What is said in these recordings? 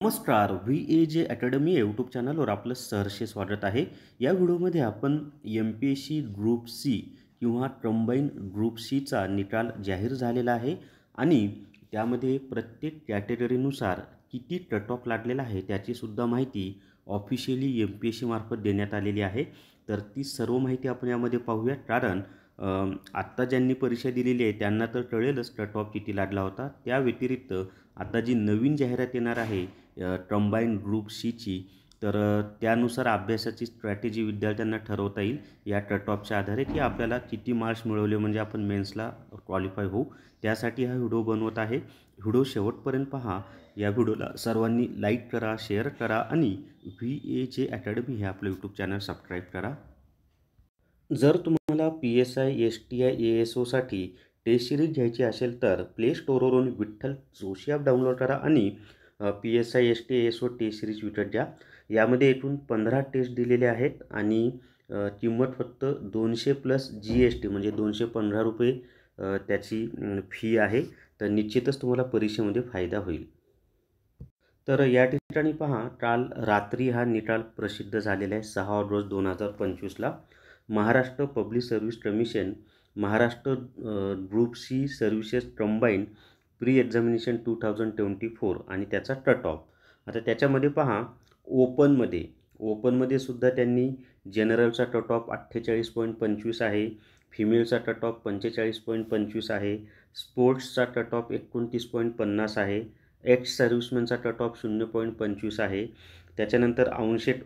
नमस्कार. VAJ academy YouTube चॅनलवर आपलं सहर्ष स्वागत आहे. या व्हिडिओमध्ये आपण MPSC ग्रुप सी किंवा कंबाईन ग्रुप सीचा निकाल जाहीर झालेला आहे आणि त्यामध्ये प्रत्येक कॅटेगरीनुसार किती कट ऑफ लागलेला आहे त्याचीसुद्धा माहिती ऑफिशियली MPSC मार्फत देण्यात आलेली आहे. तर ती सर्व माहिती आपण यामध्ये पाहूया. कारण आत्ता ज्यांनी परीक्षा दिलेली आहे त्यांना तर कळेलच कट ऑफ किती लागला होता. त्या व्यतिरिक्त आता जी नवीन जाहिरात येणार आहे कंबाईन ग्रुप सीची, तर त्यानुसार अभ्यासाची स्ट्रॅटेजी विद्यार्थ्यांना ठरवता येईल या कट ऑफच्या आधारे की आपल्याला किती मार्क्स मिळवले म्हणजे आपण मेन्सला क्वालिफाय होऊ. त्यासाठी हा व्हिडिओ बनवत आहे. व्हिडिओ शेवटपर्यंत पहा. या व्हिडिओला सर्वांनी लाईक करा, शेअर करा आणि VAJ अकॅडमी हे आपलं यूट्यूब चॅनल सबस्क्राईब करा. जर तुम्हाला PSI STI ASOसाठी टेस्ट सिरीज घ्यायची असेल तर प्ले स्टोअरवरून विठ्ठल जोशी ॲप डाउनलोड करा आणि PSI STI ASO test series विकत घ्या. यामध्ये एकूण 15 टेस्ट दिलेले आहेत आणि किंमत फक्त 200 प्लस GST म्हणजे 215 रुपये त्याची फी आहे. तर निश्चितच तुम्हाला परीक्षेमध्ये फायदा होईल. तर या ठिकाणी पहा, काल रात्री हा निकाल प्रसिद्ध झालेला आहे 6 ऑगस्ट 2025ला. Maharashtra public service commission Maharashtra group C services combine pre examination 2024 आणि त्याचा कट ऑफ. आता त्याच्यामध्ये पहा, ओपनमध्ये सुद्धा त्यांनी जनरलचा कट ऑफ 48.25 आहे, फिमेलचा कट ऑफ 45.25 आहे, स्पोर्ट्सचा कट ऑफ 29.50 आहे, एक्स सर्व्हिसमॅनचा कट ऑफ 0.25 आहे. त्याच्यानंतर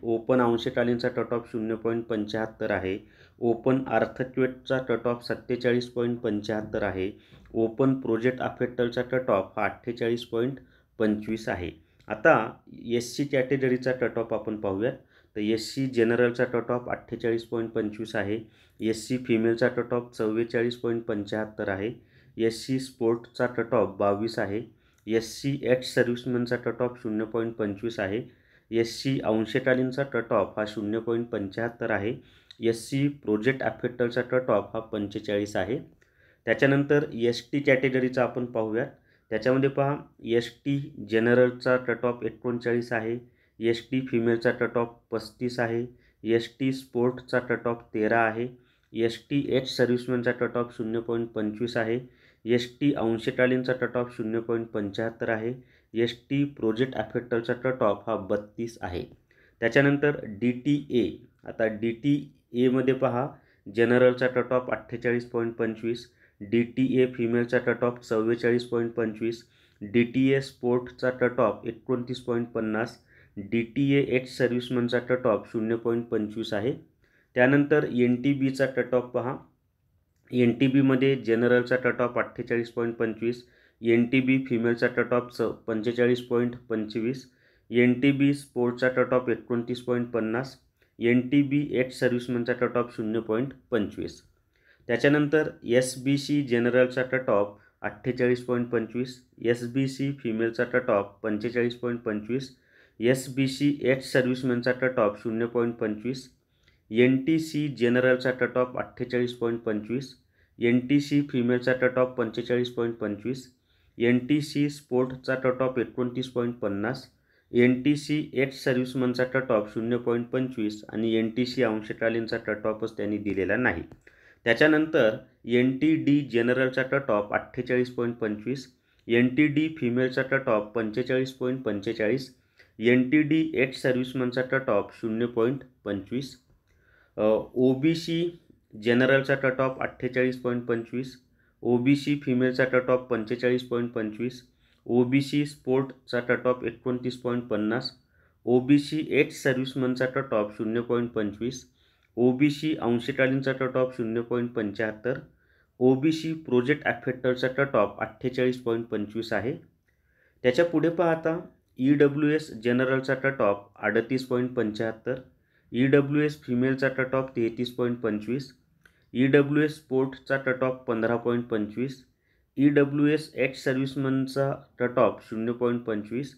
ओपन अंशकालीनचा कट ऑफ 0.75 आहे. ओपन अर्थक्वेटचा कट ऑफ 47.75 आहे. ओपन प्रोजेक्ट अफेक्टरचा कट ऑफ हा 48.25 आहे. आता SC कॅटेगरीचा कट ऑफ आपण पाहूयात. तर SC जनरलचा कट ऑफ 48.25 आहे. SC फिमेलचा कट ऑफ 44.75 आहे. SC स्पोर्टचा कट ऑफ 22 आहे. SC एक्स सर्व्हिसमॅनचा कट ऑफ 0.25 आहे. SC अंशकालीनचा कट ऑफ हा 0.75 आहे. SC प्रोजेक्ट अफेक्टरचा कट ऑफ हा 45 आहे. त्याच्यानंतर ST कॅटेगरीचा आपण पाहूयात. त्याच्यामध्ये पहा, ST जनरलचा कट ऑफ 39 आहे. ST फिमेलचा कट ऑफ 35 आहे. ST स्पोर्टचा कट ऑफ 13 आहे. ST एक्स सर्व्हिसमॅनचा कट ऑफ 0.25 आहे. ST अंशकालीनचा कट ऑफ 0.75 आहे. ST प्रोजेक्ट अफेक्टरचा कट ऑफ हा 32 आहे. त्याच्यानंतर DTA. आता DTAमध्ये पहा, जनरलचा कट ऑफ 48.25, DTA फिमेलचा कट ऑफ 44.25, DTA स्पोर्टचा कट ऑफ 29.50, DTA एक्स सर्व्हिसमॅनचा कट ऑफ 0.25 आहे. त्यानंतर NTBचा कट ऑफ पहा. NTBमध्ये जनरलचा कट ऑफ 48.25, NTB फिमेलचा कट ऑफ 45.25, NTB स्पोर्टचा कट ऑफ 29.50, NTB एक्स सर्व्हिसमॅनचा कट ऑफ 0.25. त्याच्यानंतर SBC जनरलचा कट ऑफ 48.25, SBC फिमेलचा कट ऑफ 45.25, SBC एक्स सर्व्हिसमॅनचा कट ऑफ 0.25, NTC जनरलचा कट ऑफ 48.25, NTC फिमेलचा कट ऑफ 45.25, NTC स्पोर्टचा कट ऑफ 29.50, NTC एक्स सर्व्हिसमॅनचा कट ऑफ 0.25 आणि NTC अंशकालीनचा कट ऑफच त्यांनी दिलेला नाही. त्याच्यानंतर NTD जनरलचा कट ऑफ 48.25, NTD फिमेलचा कट ऑफ 45.45, NTD एक्स सर्व्हिसमॅनचा कट ऑफ 0.25, OBC जनरलचा कट ऑफ 48.25, OBC फिमेलचा कट ऑफ 45.25, OBC स्पोर्टचा कट ऑफ 29.50, OBC एक्स सर्व्हिसमॅनचा कट ऑफ 0.25, OBC अंशकालीनचा कट ऑफ 0.75, OBC प्रोजेक्ट अफेक्टरचा कट ऑफ 48.25 आहे. त्याच्या पुढे पाहता EWS जनरलचा कट ऑफ 38.75, EWS फिमेलचा कट ऑफ 33.25, EWS स्पोर्टचा कट ऑफ 15.25, EWS एक्स सर्व्हिसमॅनचा कट ऑफ 0.25,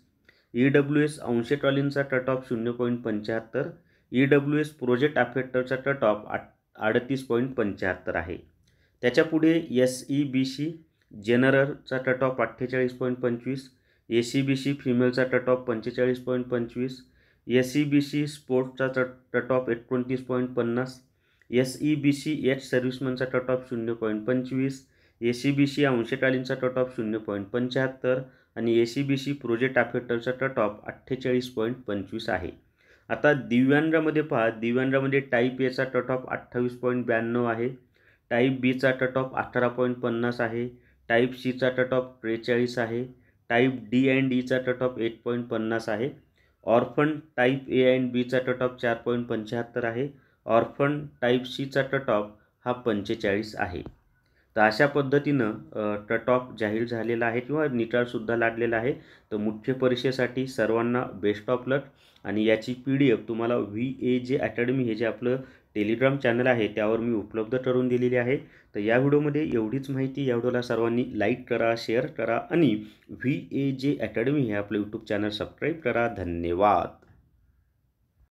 EWS अंशकालीनचा कट ऑफ 0.75, EWS प्रोजेक्ट अफेक्टरचा कट ऑफ 38.75 आहे. त्याच्या पुढे SEBC जनरलचा कट ऑफ 48.25, ACBC फिमेलचा कट ऑफ 45.25, SEBC स्पोर्ट्सचा कट ऑफ 29.50, SEBC एच सर्व्हिसमनचा कट ऑफ 0.25, ACBC अंशकालीनचा कट ऑफ 0.75 आणि ACBC प्रोजेक्ट अफेक्टरचा कट ऑफ 48.25 आहे. आता दिव्यांगामध्ये पहा, दिव्यांगामध्ये टाईप एचा कट ऑफ 28.92 आहे, टाईप बीचा कट ऑफ 18.50 आहे, टाईप सीचा कट ऑफ 43 आहे, type D and Icha cut off 8.50 आहे, ऑर्फन टाईप ए अँड बीचा कट ऑफ 4.75 आहे, ऑर्फन टाईप सीचा कट ऑफ हा 45 आहे. तर अशा पद्धतीनं कट ऑफ जाहीर झालेला आहे किंवा निकालसुद्धा लागलेला आहे. तर मुख्य परीक्षेसाठी सर्वांना बेस्ट ऑफ लक. आणि याची PDF तुम्हाला VAJ अकॅडमी हे जे आपलं टेलिग्राम चॅनल आहे त्यावर मी उपलब्ध करून दिलेली आहे. तर या व्हिडिओमध्ये एवढीच माहिती. या व्हिडिओला सर्वांनी लाईक करा, शेअर करा आणि VAJ अकॅडमी हे आपलं यूट्यूब चॅनल सबस्क्राईब करा. धन्यवाद.